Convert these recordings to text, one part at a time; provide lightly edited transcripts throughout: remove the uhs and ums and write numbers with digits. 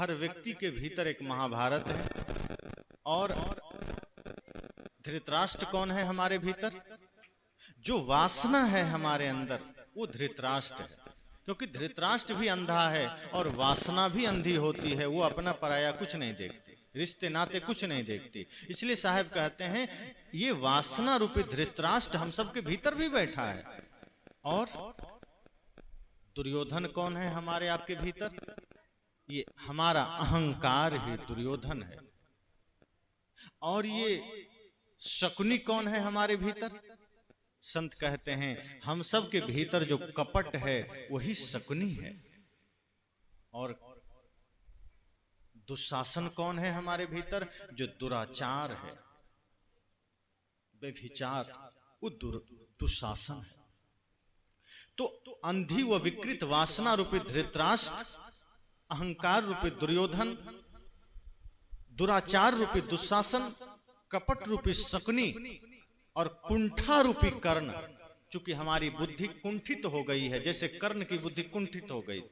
हर व्यक्ति के भीतर एक महाभारत है। और धृतराष्ट्र कौन है हमारे भीतर? जो वासना है हमारे अंदर वो धृतराष्ट्र है, क्योंकि धृतराष्ट्र भी अंधा है और वासना भी अंधी होती है। वो अपना पराया कुछ नहीं देखती, रिश्ते नाते कुछ नहीं देखती। इसलिए साहब कहते हैं ये वासना रूपी धृतराष्ट्र हम सबके भीतर भी बैठा है। और दुर्योधन कौन है हमारे आपके भीतर? ये हमारा अहंकार ही दुर्योधन है। और ये शकुनी कौन है हमारे भीतर? संत कहते हैं हम सब के भीतर जो कपट है वही शकुनी है। और दुशासन कौन है हमारे भीतर? जो दुराचार है, व्यभिचार, वो दुशासन है। तो अंधी व विकृत वासना रूपी धृतराष्ट्र, अहंकार रूपी दुर्योधन, दुराचार रूपी दुशासन, कपट रूपी शकुनी और कुंठा रूपी कर्ण। चूंकि हमारी बुद्धि कुंठित हो गई है, जैसे कर्ण की बुद्धि कुंठित हो गई।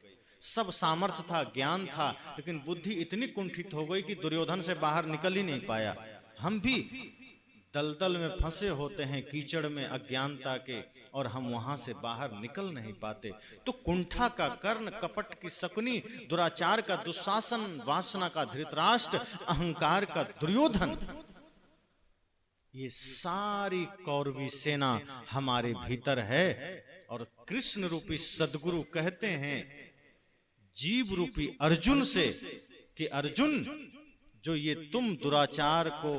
सब सामर्थ्य था, ज्ञान था, लेकिन बुद्धि इतनी कुंठित हो गई कि दुर्योधन से बाहर निकल ही नहीं पाया। हम भी दलदल में फंसे होते हैं, कीचड़ में अज्ञानता के, और हम वहां से बाहर निकल नहीं पाते। तो कुंठा का कर्ण, कपट की शकुनी, दुराचार का दुशासन, वासना का धृतराष्ट्र, अहंकार का दुर्योधन, ये सारी कौरवी सेना हमारे भीतर है। और कृष्ण रूपी सदगुरु कहते हैं जीव रूपी अर्जुन से कि अर्जुन, जो ये तुम दुराचार को,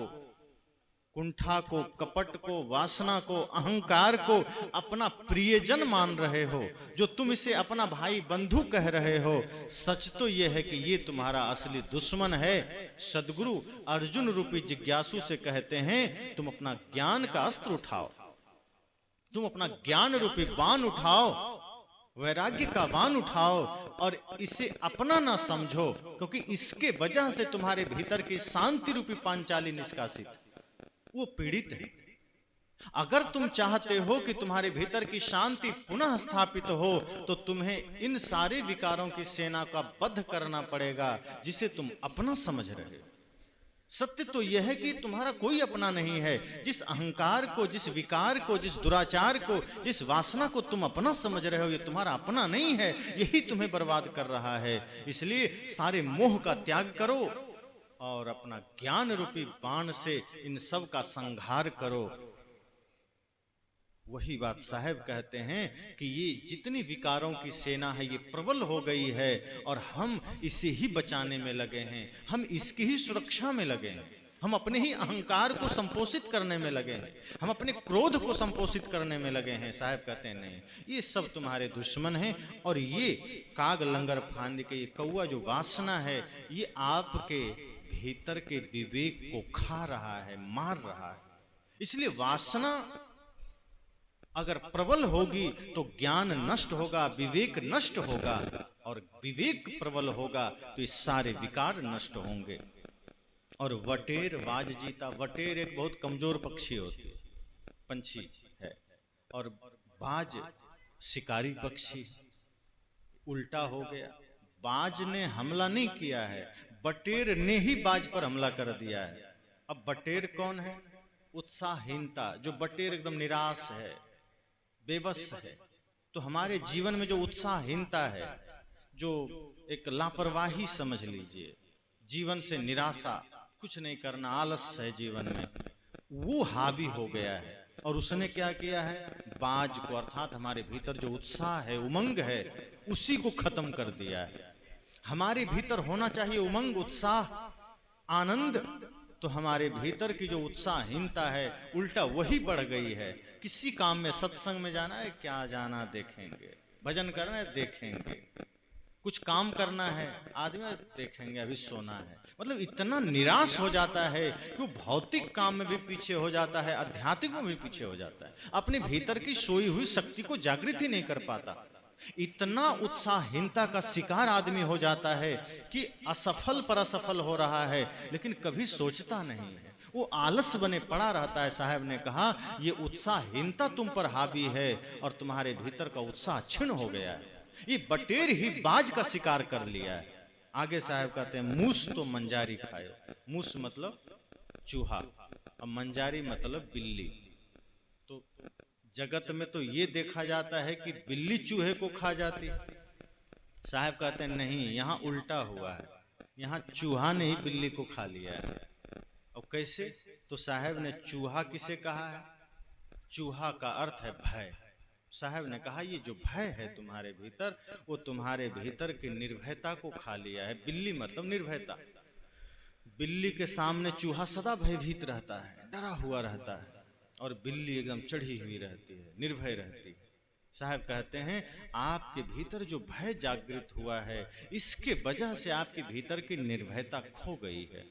कुंठा को, कपट को, वासना को, अहंकार को अपना प्रियजन मान रहे हो, जो तुम इसे अपना भाई बंधु कह रहे हो, सच तो यह है कि ये तुम्हारा असली दुश्मन है। सदगुरु अर्जुन रूपी जिज्ञासु से कहते हैं तुम अपना ज्ञान का अस्त्र उठाओ, तुम अपना ज्ञान रूपी बाण उठाओ, वैराग्य का बाण उठाओ और इसे अपना ना समझो, क्योंकि इसके वजह से तुम्हारे भीतर की शांति रूपी पांचाली निष्कासित, वो पीड़ित है। अगर तुम चाहते हो कि तुम्हारे भीतर की शांति पुनः स्थापित हो, तो तुम्हें इन सारे विकारों की सेना का वध करना पड़ेगा जिसे तुम अपना समझ रहे हो। सत्य तो यह है कि तुम्हारा कोई अपना नहीं है। जिस अहंकार को, जिस विकार को, जिस दुराचार को, जिस वासना को तुम अपना समझ रहे हो, ये तुम्हारा अपना नहीं है, यही तुम्हें बर्बाद कर रहा है। इसलिए सारे मोह का त्याग करो और अपना ज्ञान रूपी बाण से इन सब का संहार करो। वही बात साहब कहते हैं कि ये जितनी विकारों की सेना है ये प्रबल हो गई है और हम इसे ही बचाने में लगे हैं, हम इसकी ही सुरक्षा में लगे हैं, हम अपने ही अहंकार को संपोषित करने में लगे हैं, हम अपने क्रोध को संपोषित करने में लगे हैं। साहब कहते हैं नहीं, ये सब तुम्हारे दुश्मन हैं और ये काग लंगर फांद के, ये कौआ जो वासना है, ये आपके भीतर के विवेक को खा रहा है, मार रहा है। इसलिए वासना अगर प्रबल होगी तो ज्ञान नष्ट होगा, विवेक नष्ट होगा, और विवेक प्रबल होगा तो ये सारे विकार नष्ट होंगे। और वटेर बाज जीता, वटेर एक बहुत कमजोर पक्षी होती, पंछी है, और बाज शिकारी पक्षी। उल्टा हो गया, बाज ने हमला नहीं किया है, बटेर ने ही बाज पर हमला कर दिया है। अब बटेर कौन है? उत्साहहीनता। जो बटेर एकदम निराश है, बेबस है। तो हमारे जीवन में जो उत्साहहीनता है, जो एक लापरवाही समझ लीजिए, जीवन से निराशा, कुछ नहीं करना, आलस है जीवन में, वो हावी हो गया है। और उसने क्या किया है? बाज को, अर्थात हमारे भीतर जो उत्साह है, उमंग है, उसी को खत्म कर दिया है। हमारे भीतर होना चाहिए उमंग, उत्साह, आनंद। तो हमारे भीतर की जो उत्साहहीनता है, उल्टा वही बढ़ गई है। किसी काम में, सत्संग में जाना है, क्या जाना, देखेंगे, भजन करना है, देखेंगे, कुछ काम करना है, आदमी देखेंगे, अभी सोना है। मतलब इतना निराश हो जाता है कि वो भौतिक काम में भी पीछे हो जाता है, आध्यात्मिक में भी पीछे हो जाता है, अपने भीतर की सोई हुई शक्ति को जागृत ही नहीं कर पाता। इतना उत्साहहीनता का शिकार आदमी हो जाता है कि असफल पर असफल हो रहा है, लेकिन कभी सोचता नहीं है, वो आलस बने पड़ा रहता है। साहब ने कहा ये उत्साहहीनता तुम पर हावी है और तुम्हारे भीतर का उत्साह क्षीण हो गया है। ये बटेर ही बाज का शिकार कर लिया है। आगे साहब कहते हैं मूस तो मंजारी खायो। मूस मतलब चूहा और मंजारी मतलब बिल्ली। तो जगत में तो ये देखा जाता है कि बिल्ली चूहे को खा जाती। साहब कहते हैं नहीं, यहाँ उल्टा हुआ है, यहाँ चूहा ने ही बिल्ली को खा लिया है। और कैसे? तो साहब ने चूहा किसे कहा है? चूहा का अर्थ है भय। साहब ने कहा ये जो भय है तुम्हारे भीतर, वो तुम्हारे भीतर की निर्भयता को खा लिया है। बिल्ली मतलब निर्भयता। बिल्ली के सामने चूहा सदा भयभीत रहता है, डरा हुआ रहता है, और बिल्ली एकदम चढ़ी हुई रहती है, निर्भय रहती है। साहब कहते हैं आपके भीतर जो भय जागृत हुआ है, इसके वजह से आपके भीतर की निर्भयता खो गई है।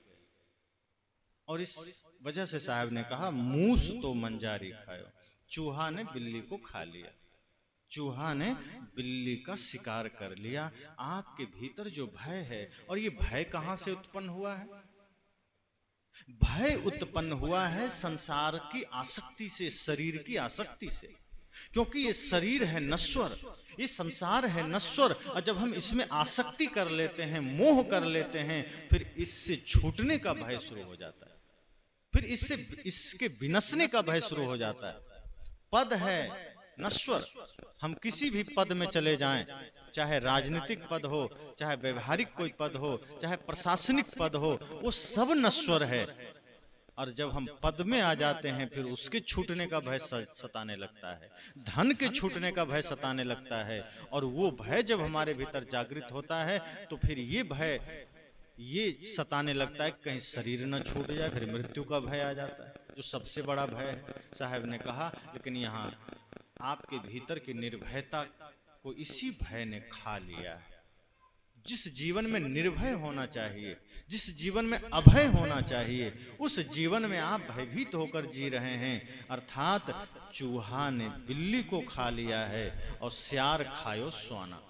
और इस वजह से साहब ने कहा मूस तो मंजारी खायो। चूहा ने बिल्ली को खा लिया, चूहा ने बिल्ली का शिकार कर लिया। आपके भीतर जो भय है, और ये भय कहां से उत्पन्न हुआ है? भय उत्पन्न हुआ है संसार की आसक्ति से, शरीर की आसक्ति से। क्योंकि ये शरीर है नश्वर, ये संसार है नश्वर, और जब हम इसमें आसक्ति कर लेते हैं, मोह कर लेते हैं, फिर इससे छूटने का भय शुरू हो जाता है, फिर इसके विनशने का भय शुरू हो जाता है। पद है नश्वर, हम किसी भी पद में चले जाएं, चाहे राजनीतिक पद हो, चाहे व्यवहारिक कोई पद हो, चाहे प्रशासनिक पद हो, वो सब नश्वर है। और जब हम पद में आ जाते हैं, फिर उसके छूटने का भय सताने लगता है, धन के छूटने का भय सताने लगता है। और वो भय जब हमारे भीतर जागृत होता है, तो फिर ये भय ये सताने लगता है कहीं शरीर न छूट जाए, फिर मृत्यु का भय आ जाता है, जो सबसे बड़ा भय है। साहब ने कहा लेकिन यहाँ आपके भीतर की निर्भयता को इसी भय ने खा लिया है। जिस जीवन में निर्भय होना चाहिए, जिस जीवन में अभय होना चाहिए, उस जीवन में आप भयभीत होकर जी रहे हैं। अर्थात चूहा ने बिल्ली को खा लिया है, और स्यार खायो स्वाना।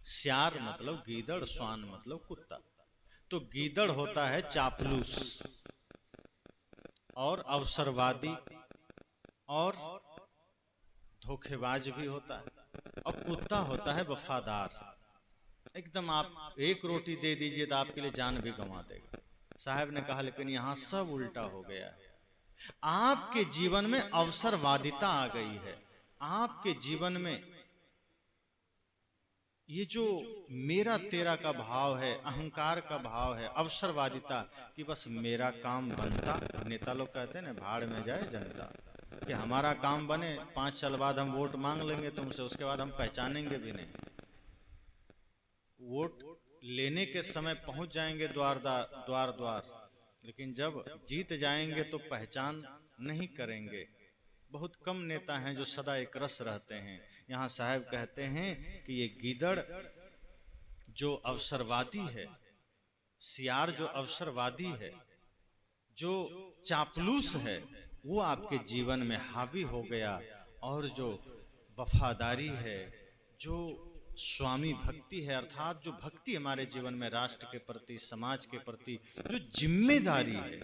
स्यार मतलब गीदड़, स्वान मतलब कुत्ता। तो गीदड़ होता है चापलूस और अवसरवादी और धोखेबाज भी होता है, और कुत्ता होता है वफादार। एकदम आप एक रोटी दे दीजिए तो आपके लिए जान भी गंवा देगा। साहब ने कहा लेकिन यहां सब उल्टा हो गया है। आपके जीवन में अवसरवादिता आ गई है। आपके जीवन में ये जो मेरा तेरा का भाव है, अहंकार का भाव है, अवसरवादिता, कि बस मेरा काम बनता। नेता लोग कहते हैं ना, भाड़ में जाए जनता, कि हमारा काम बने, 5 साल बाद हम वोट मांग लेंगे तुमसे, उसके बाद हम पहचानेंगे भी नहीं। वोट लेने के समय पहुंच जाएंगे द्वार द्वार, लेकिन जब जीत जाएंगे तो पहचान नहीं करेंगे। बहुत कम नेता हैं जो सदा एक रस रहते हैं। यहाँ साहब कहते हैं कि ये गीदड़ जो अवसरवादी है, सियार जो अवसरवादी है, जो चापलूस है, वो आपके जीवन में हावी हो गया। और जो वफादारी है, जो स्वामी भक्ति है, अर्थात जो भक्ति हमारे जीवन में राष्ट्र के प्रति, समाज के प्रति जो जिम्मेदारी है,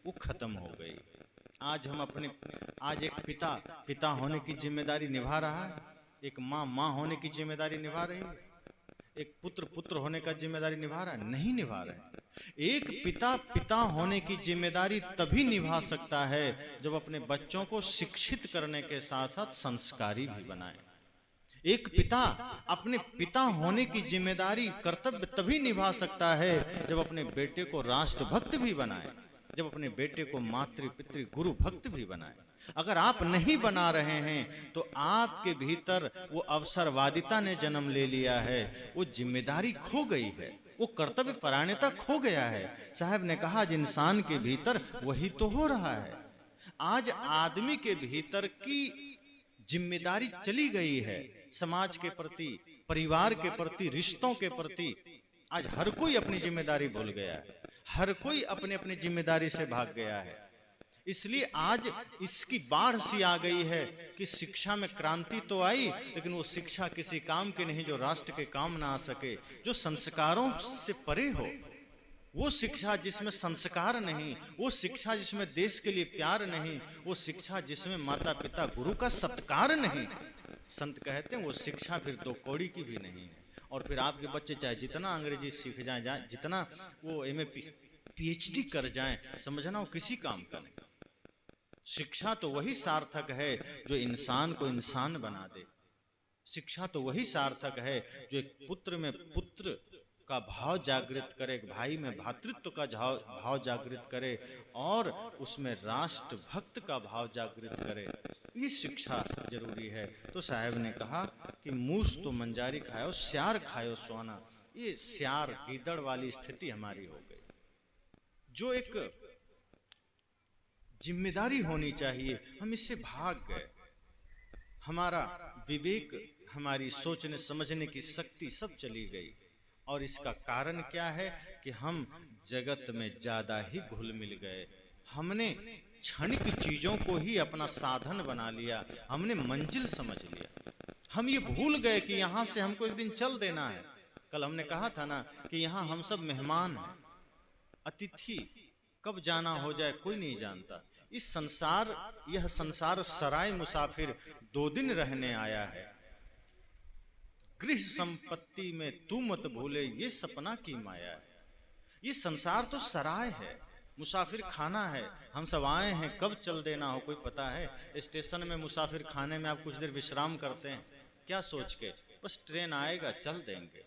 वो खत्म हो गई। आज एक पिता होने की जिम्मेदारी निभा रहा है, एक माँ होने की जिम्मेदारी निभा रही है, एक पुत्र होने का जिम्मेदारी निभा रहा है? नहीं निभा रहे। एक पिता होने की जिम्मेदारी तभी निभा सकता है जब अपने बच्चों को शिक्षित करने के साथ साथ संस्कारी भी बनाए। एक पिता अपने पिता होने की जिम्मेदारी, कर्तव्य तभी निभा सकता है जब अपने बेटे को राष्ट्रभक्त भी बनाए, जब अपने बेटे को मातृ पितृ गुरु भक्त भी बनाए। अगर आप नहीं बना रहे हैं तो आपके भीतर वो अवसरवादिता ने जन्म ले लिया है, वो जिम्मेदारी खो गई है, वो कर्तव्य परायणता खो गया है। साहब ने कहा आज इंसान के भीतर वही तो हो रहा है। आज आदमी के भीतर की जिम्मेदारी चली गई है, समाज के प्रति, परिवार के प्रति, रिश्तों के प्रति। आज हर कोई अपनी जिम्मेदारी भूल गया है, हर कोई अपने अपने जिम्मेदारी से भाग गया है। इसलिए आज इसकी बाढ़ सी आ गई है कि शिक्षा में क्रांति तो आई, लेकिन वो शिक्षा किसी काम की नहीं जो राष्ट्र के काम ना आ सके, जो संस्कारों से परे हो। वो शिक्षा जिसमें संस्कार नहीं, वो शिक्षा जिसमें देश के लिए प्यार नहीं, वो शिक्षा जिसमें माता पिता गुरु का सत्कार नहीं। संत कहते हैं वो शिक्षा फिर 2 कौड़ी की भी नहीं है। और फिर आपके बच्चे चाहे जितना अंग्रेजी सीख जाए जितना वो एमए पीएचडी कर जाएं, समझना वो किसी काम का नहीं। शिक्षा तो वही सार्थक है जो इंसान को इंसान बना दे। शिक्षा तो वही सार्थक है जो एक पुत्र में पुत्र का भाव जागृत करे, एक भाई में भातृत्व का भाव जागृत करे और उसमें राष्ट्र भक्त का भाव जागृत करे। ये शिक्षा जरूरी है। तो साहब ने कहा कि मूस तो मंजारी खायो, स्यार खायो सोना। ये स्यार गीदड़ वाली स्थिति हमारी हो गई। जो एक जिम्मेदारी होनी चाहिए, हम इससे भाग गए। हमारा विवेक, हमारी सोचने समझने की शक्ति सब चली गई। और इसका कारण क्या है कि हम जगत में ज्यादा ही घुल मिल गए। हमने क्षणिक चीजों को ही अपना साधन बना लिया, हमने मंजिल समझ लिया। हम ये भूल गए कि यहाँ से हमको एक दिन चल देना है। कल हमने कहा था ना कि यहाँ हम सब मेहमान हैं, अतिथि। कब जाना हो जाए कोई नहीं जानता। इस संसार, यह संसार सराय मुसाफिर 2 दिन रहने आया है। गृह संपत्ति में तू मत भूले, ये सपना की माया है। ये संसार तो सराय है, मुसाफिर खाना है। हम सब आए हैं, कब चल देना हो कोई पता है। स्टेशन में मुसाफिर खाने में आप कुछ देर विश्राम करते हैं, क्या सोच के? बस ट्रेन आएगा चल देंगे।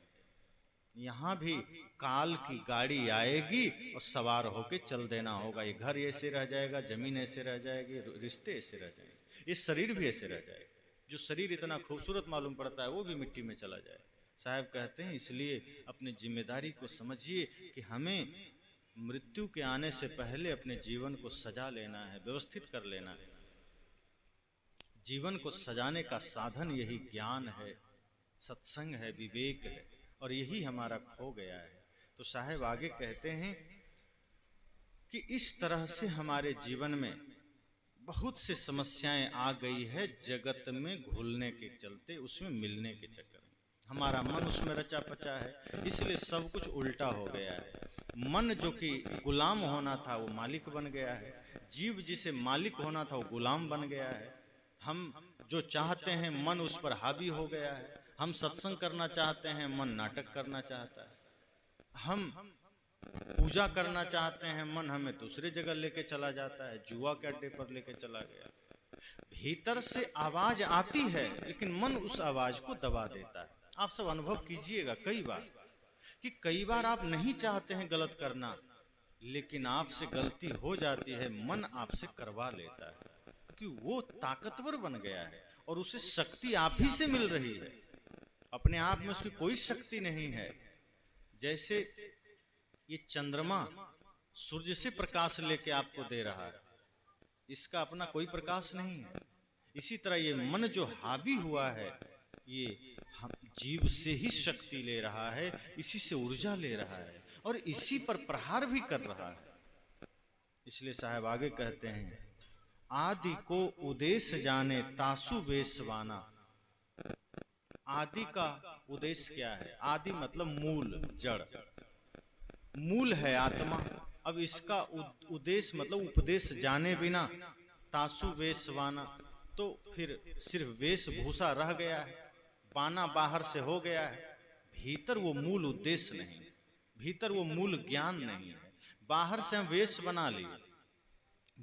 यहाँ भी काल की गाड़ी आएगी और सवार होके चल देना होगा। ये घर ऐसे रह जाएगा, जमीन ऐसे रह जाएगी, रिश्ते ऐसे रह जाएंगे, ये शरीर भी ऐसे रह जाएगा। जो शरीर इतना खूबसूरत मालूम पड़ता है वो भी मिट्टी में चला जाए। साहब कहते हैं इसलिए अपनी जिम्मेदारी को समझिए कि हमें मृत्यु के आने से पहले अपने जीवन को सजा लेना है, व्यवस्थित कर लेना है। जीवन को सजाने का साधन यही ज्ञान है, सत्संग है, विवेक है, और यही हमारा खो गया है। तो साहब आगे कहते हैं कि इस तरह से हमारे जीवन में बहुत से समस्याएं आ गई है, जगत में घुलने के चलते, उसमें मिलने के चक्कर में। हमारा मन उसमें रचा पचा है, इसलिए सब कुछ उल्टा हो गया है। मन जो कि गुलाम होना था वो मालिक बन गया है, जीव जिसे मालिक होना था वो गुलाम बन गया है। हम जो चाहते हैं मन उस पर हावी हो गया है। हम सत्संग करना चाहते हैं, मन नाटक करना चाहता है। हम पूजा करना चाहते हैं, मन हमें दूसरे जगह लेके चला जाता है, जुआ के अड्डे पर लेके चला गया। भीतर से आवाज आती है लेकिन मन उस आवाज को दबा देता है। आप सब अनुभव कीजिएगा कई बार कि कई बार आप नहीं चाहते हैं गलत करना, लेकिन आपसे गलती हो जाती है, मन आपसे करवा लेता है, क्योंकि वो ताकतवर बन गया है और उसे शक्ति आप ही से मिल रही है। अपने आप में उसकी कोई शक्ति नहीं है। जैसे ये चंद्रमा सूर्य से प्रकाश लेके आपको दे रहा है, इसका अपना कोई प्रकाश नहीं है। इसी तरह ये मन जो हावी हुआ है, ये जीव से ही शक्ति ले रहा है, इसी से ऊर्जा ले रहा है और इसी पर प्रहार भी कर रहा है। इसलिए साहब आगे कहते हैं, आदि को उद्देश्य जाने तासु वेशवाना। आदि का उद्देश्य क्या है? आदि मतलब मूल, जड़। मूल है आत्मा। अब इसका उद्देश्य मतलब उपदेश जाने बिना तासु वेशवाना, तो फिर सिर्फ वेशभूषा रह गया है, बाना बाहर से हो गया है, भीतर वो मूल उद्देश्य नहीं, भीतर वो मूल ज्ञान नहीं है। बाहर से हम वेश बना लिए,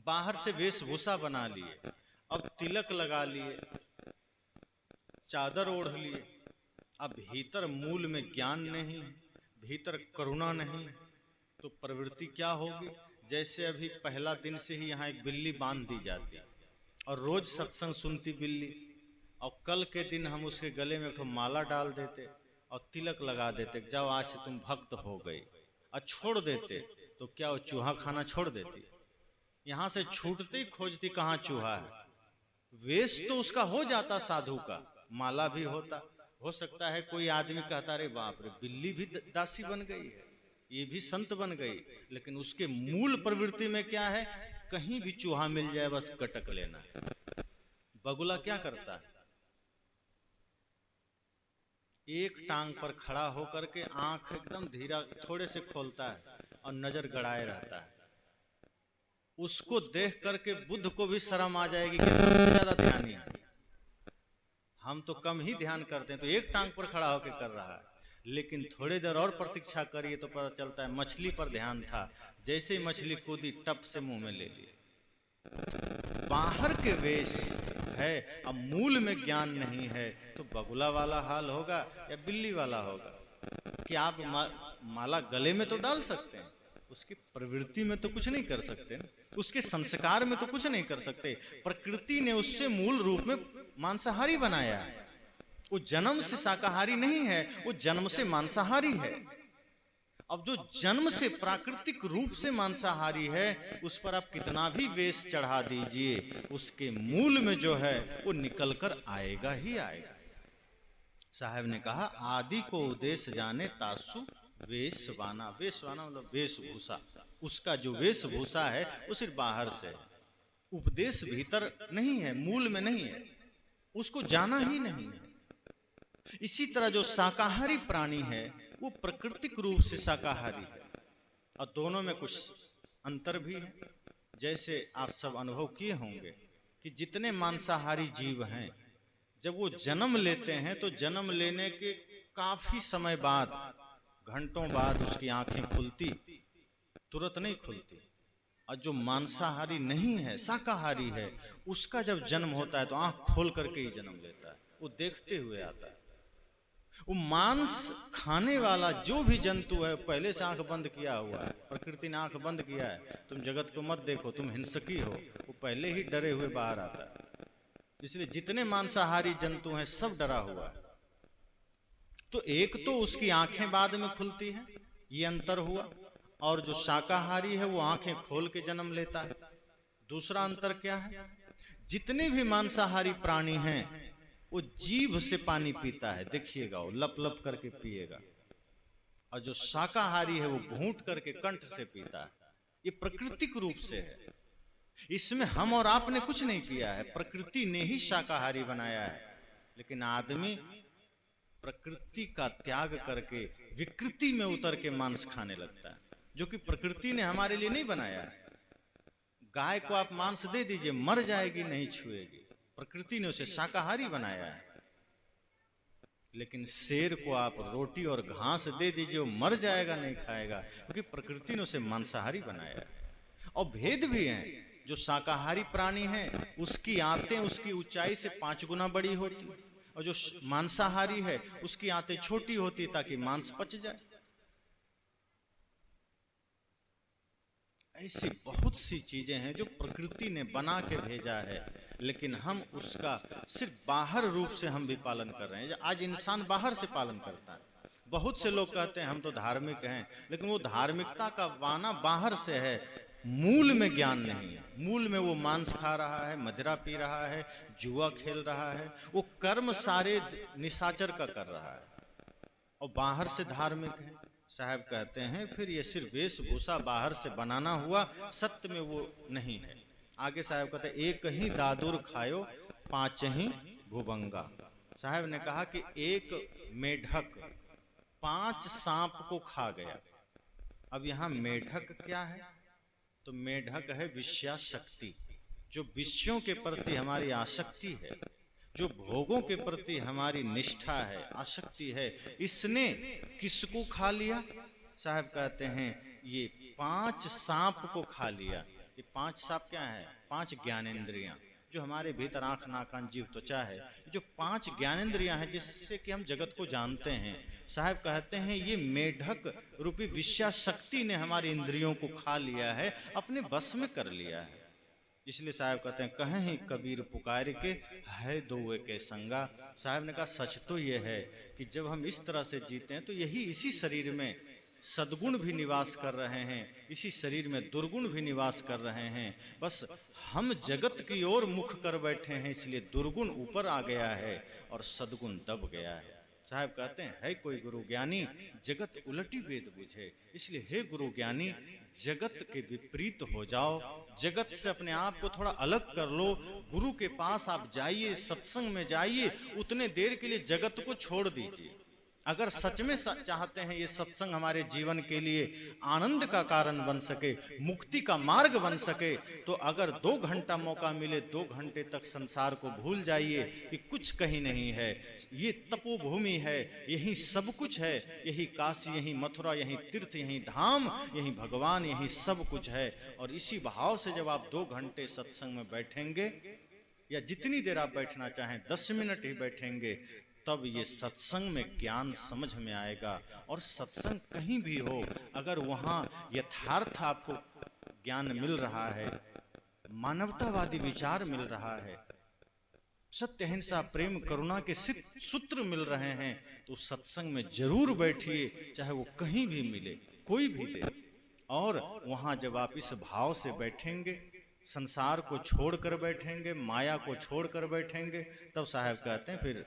बाहर से वेशभूषा बना लिए, अब तिलक लगा लिए, चादर ओढ़ लिए, अब भीतर मूल में ज्ञान नहीं, भीतर करुणा नहीं, तो प्रवृत्ति क्या होगी? जैसे अभी पहला दिन से ही यहाँ एक बिल्ली बांध दी जाती और रोज सत्संग सुनती बिल्ली, और कल के दिन हम उसके गले में एक तो माला डाल देते और तिलक लगा देते, जाओ आज से तुम भक्त हो गई, और छोड़ देते तो क्या वो चूहा खाना छोड़ देती? यहाँ से छूटते ही खोजती कहाँ चूहा है। वेश तो उसका हो जाता साधु का, माला भी होता। हो सकता है कोई आदमी कहता रे बाप रे, बिल्ली भी दासी बन गई है, ये भी संत बन गई, लेकिन उसके मूल प्रवृत्ति में क्या है? कहीं भी चूहा मिल जाए बस कटक लेना है। बगुला क्या करता है? एक टांग पर खड़ा होकर के आंख एकदम धीरा थोड़े से खोलता है और नजर गड़ाए रहता है। उसको देख करके बुद्ध को भी शर्म आ जाएगी कि सबसे ज्यादा ध्यानी है, हम तो कम ही ध्यान करते हैं, तो एक टांग पर खड़ा होकर कर रहा है। लेकिन थोड़ी देर और प्रतीक्षा करिए तो पता चलता है मछली पर ध्यान था, जैसे ही मछली कूदी टप से मुंह में ले ली। बाहर के वेश है, अब मूल में ज्ञान नहीं है तो बगुला वाला हाल होगा या बिल्ली वाला होगा। कि आप माला गले में तो डाल सकते हैं, उसकी प्रवृत्ति में तो कुछ नहीं कर सकते, उसके संस्कार में तो कुछ नहीं कर सकते। प्रकृति ने उससे मूल रूप में मांसाहारी बनाया है। वो जन्म से शाकाहारी नहीं है, वो जन्म से मांसाहारी है। अब जो जन्म से प्राकृतिक रूप से मांसाहारी है, उस पर आप कितना भी वेश चढ़ा दीजिए, उसके मूल में जो है वो निकल कर आएगा ही आएगा। साहब ने कहा आदि को उद्देश्य जाने तासु वेशवाना। वेशवाना मतलब वेशभूषा। उसका जो वेशभूषा है वो सिर्फ बाहर से है, उपदेश भीतर नहीं है, मूल में नहीं है, उसको जाना ही नहीं है। इसी तरह जो शाकाहारी प्राणी है वो प्राकृतिक रूप से शाकाहारी है, और दोनों में कुछ अंतर भी है। जैसे आप सब अनुभव किए होंगे कि जितने मांसाहारी जीव हैं, जब वो जन्म लेते हैं तो जन्म लेने के काफी समय बाद, घंटों बाद उसकी आंखें खुलती, तुरंत नहीं खुलती। और जो मांसाहारी नहीं है, शाकाहारी है, उसका जब जन्म होता है तो आंख खोल करके ही जन्म लेता है, वो देखते हुए आता है। वो मांस खाने वाला जो भी जंतु है पहले से आंख बंद किया हुआ है, प्रकृति ने आंख बंद किया है, तुम जगत को मत देखो, तुम हिंसकी हो, वो पहले ही डरे हुए बाहर आता है। इसलिए जितने मांसाहारी जंतु हैं सब डरा हुआ है। तो एक तो उसकी आंखें बाद में खुलती हैं, ये अंतर हुआ, और जो शाकाहारी है वो आंखें खोल के जन्म लेता है। दूसरा अंतर क्या है, जितने भी मांसाहारी प्राणी हैं वो जीभ से पानी पीता है, देखिएगा वो लप लप करके पिएगा, और जो शाकाहारी है वो घूंट करके कंठ से पीता है। ये प्राकृतिक रूप से है, इसमें हम और आपने कुछ नहीं किया है, प्रकृति ने ही शाकाहारी बनाया है। लेकिन आदमी प्रकृति का त्याग करके विकृति में उतर के मांस खाने लगता है, जो कि प्रकृति ने हमारे लिए नहीं बनाया है। गाय को आप मांस दे दीजिए, मर जाएगी, नहीं छुएगी, प्रकृति ने उसे शाकाहारी बनाया है। लेकिन शेर को आप रोटी और घास दे दीजिए, वो मर जाएगा, नहीं खाएगा, क्योंकि प्रकृति ने उसे मांसाहारी बनाया है। और भेद भी हैं, जो शाकाहारी प्राणी है उसकी आंतें उसकी ऊंचाई से 5 गुना बड़ी होती, और जो मांसाहारी है उसकी आंतें छोटी होती ताकि मांस पच जाए। ऐसी बहुत सी चीजें हैं जो प्रकृति ने बना के भेजा है, लेकिन हम उसका सिर्फ बाहर रूप से हम भी पालन कर रहे हैं। आज इंसान बाहर से पालन करता है। बहुत से लोग कहते हैं हम तो धार्मिक हैं, लेकिन वो धार्मिकता का वाना बाहर से है, मूल में ज्ञान नहीं है। मूल में वो मांस खा रहा है, मदिरा पी रहा है, जुआ खेल रहा है, वो कर्म सारे निशाचर का कर रहा है, और बाहर से धार्मिक है। साहब कहते हैं फिर ये सिर्फ वेशभूषा बाहर से बनाना हुआ, सत्य में वो नहीं है। आगे साहब कहते हैं एक ही दादुर खायो 5 ही भुभंगा। साहब ने कहा कि एक मेढक 5 सांप को खा गया। अब यहाँ मेढक क्या है, तो मेढक है विषयाशक्ति, जो विषयों के प्रति हमारी आसक्ति है, जो भोगों के प्रति हमारी निष्ठा है, आसक्ति है, इसने किसको खा लिया। साहब कहते हैं ये 5 सांप को खा लिया। ये 5 सांप क्या है, 5 ज्ञानेंद्रियां जो हमारे भीतर आंख, नाक, कान, जीभ, त्वचा है, जो 5 ज्ञानेंद्रियां हैं जिससे कि हम जगत को जानते हैं। साहब कहते हैं ये मेढक रूपी विषयाशक्ति ने हमारी इंद्रियों को खा लिया है, अपने बस में कर लिया है। इसलिए साहब कहते हैं कहें ही कबीर पुकार के है दोए के संगा। साहब ने कहा सच तो ये है कि जब हम इस तरह से जीते हैं तो यही इसी शरीर में सद्गुण भी निवास कर रहे हैं, इसी शरीर में दुर्गुण भी निवास कर रहे हैं। बस हम जगत की ओर मुख कर बैठे हैं, इसलिए दुर्गुण ऊपर आ गया है और सद्गुण दब गया है। साहब कहते हैं है कोई गुरु ज्ञानी जगत उलटी वेद बुझे। इसलिए हे गुरु ज्ञानी जगत के विपरीत हो जाओ, जगत से अपने आप को थोड़ा अलग कर लो, गुरु के पास आप जाइए, सत्संग में जाइए, उतने देर के लिए जगत को छोड़ दीजिए। अगर सच में चाहते हैं ये सत्संग हमारे जीवन के लिए आनंद का कारण बन सके, मुक्ति का मार्ग बन सके, तो अगर 2 घंटा मौका मिले 2 घंटे तक संसार को भूल जाइए कि कुछ कहीं नहीं है। ये तपोभूमि है, यही सब कुछ है, यही काशी, यही मथुरा, यही तीर्थ, यही धाम, यही भगवान, यही सब कुछ है। और इसी भाव से जब आप 2 घंटे सत्संग में बैठेंगे, या जितनी देर आप बैठना चाहें, 10 मिनट ही बैठेंगे, तब ये सत्संग में ज्ञान समझ में आएगा। और सत्संग कहीं भी हो, अगर वहां यथार्थ आपको ज्ञान मिल रहा है, मानवतावादी विचार मिल रहा है, सत्य, अहिंसा, प्रेम, करुणा के सूत्र मिल रहे हैं, तो सत्संग में जरूर बैठिए, चाहे वो कहीं भी मिले, कोई भी दे। और वहां जब आप इस भाव से बैठेंगे, संसार को छोड़कर बैठेंगे, माया को छोड़कर बैठेंगे, तब साहब कहते हैं फिर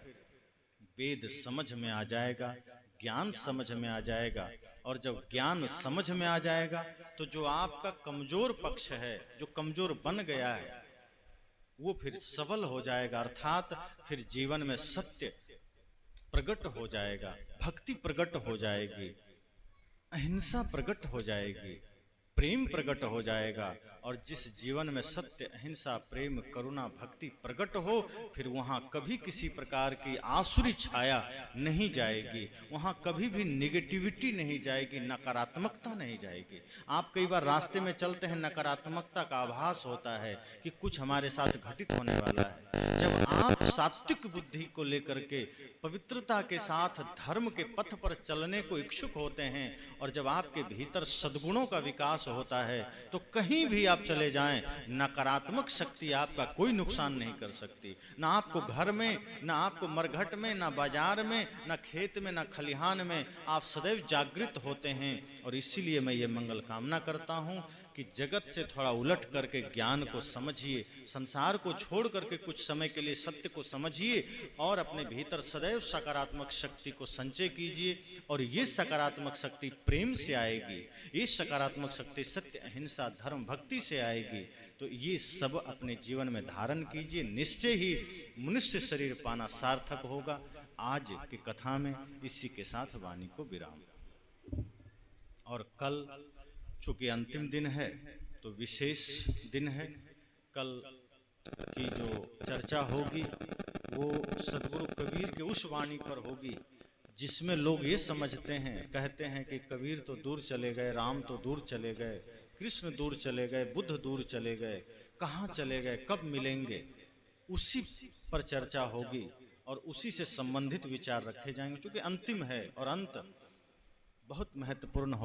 वेद समझ में आ जाएगा, ज्ञान समझ में आ जाएगा। और जब ज्ञान समझ में आ जाएगा, तो जो आपका कमजोर पक्ष है, जो कमजोर बन गया है, वो फिर सबल हो जाएगा। अर्थात फिर जीवन में सत्य प्रकट हो जाएगा, भक्ति प्रकट हो जाएगी, अहिंसा प्रकट हो जाएगी, प्रेम प्रकट हो जाएगा। और जिस जीवन में सत्य, अहिंसा, प्रेम, करुणा, भक्ति प्रकट हो, फिर वहाँ कभी किसी प्रकार की आसुरी छाया नहीं जाएगी, वहाँ कभी भी निगेटिविटी नहीं जाएगी, नकारात्मकता नहीं जाएगी। आप कई बार रास्ते में चलते हैं, नकारात्मकता का आभास होता है कि कुछ हमारे साथ घटित होने वाला है। जब आप सात्विक बुद्धि को लेकर के पवित्रता के साथ धर्म के पथ पर चलने को इच्छुक होते हैं, और जब आपके भीतर सद्गुणों का विकास होता है, तो कहीं भी आप चले जाएं, नकारात्मक शक्ति आपका कोई नुकसान नहीं कर सकती। ना आपको घर में, ना आपको मरघट में, ना बाजार में, ना खेत में, ना खलिहान में, आप सदैव जागृत होते हैं। और इसीलिए मैं ये मंगल कामना करता हूं कि जगत से थोड़ा उलट करके ज्ञान को समझिए, संसार को छोड़ करके कुछ समय के लिए सत्य को समझिए, और अपने भीतर सदैव सकारात्मक शक्ति को संचय कीजिए। और ये सकारात्मक शक्ति प्रेम से आएगी, ये सकारात्मक शक्ति सत्य, अहिंसा, धर्म, भक्ति से आएगी। तो ये सब अपने जीवन में धारण कीजिए, निश्चय ही मनुष्य शरीर पाना सार्थक होगा। आज की कथा में इसी के साथ वाणी को विराम। और कल चूँकि अंतिम दिन है, तो विशेष दिन है। कल की जो चर्चा होगी वो सदगुरु कबीर के उस वाणी पर होगी जिसमें लोग ये समझते हैं, कहते हैं कि कबीर तो दूर चले गए, राम तो दूर चले गए, कृष्ण दूर चले गए, बुद्ध दूर चले गए, कहाँ चले गए, कब मिलेंगे, उसी पर चर्चा होगी और उसी से संबंधित विचार रखे जाएंगे। क्योंकि अंतिम है और अंत बहुत महत्वपूर्ण हो।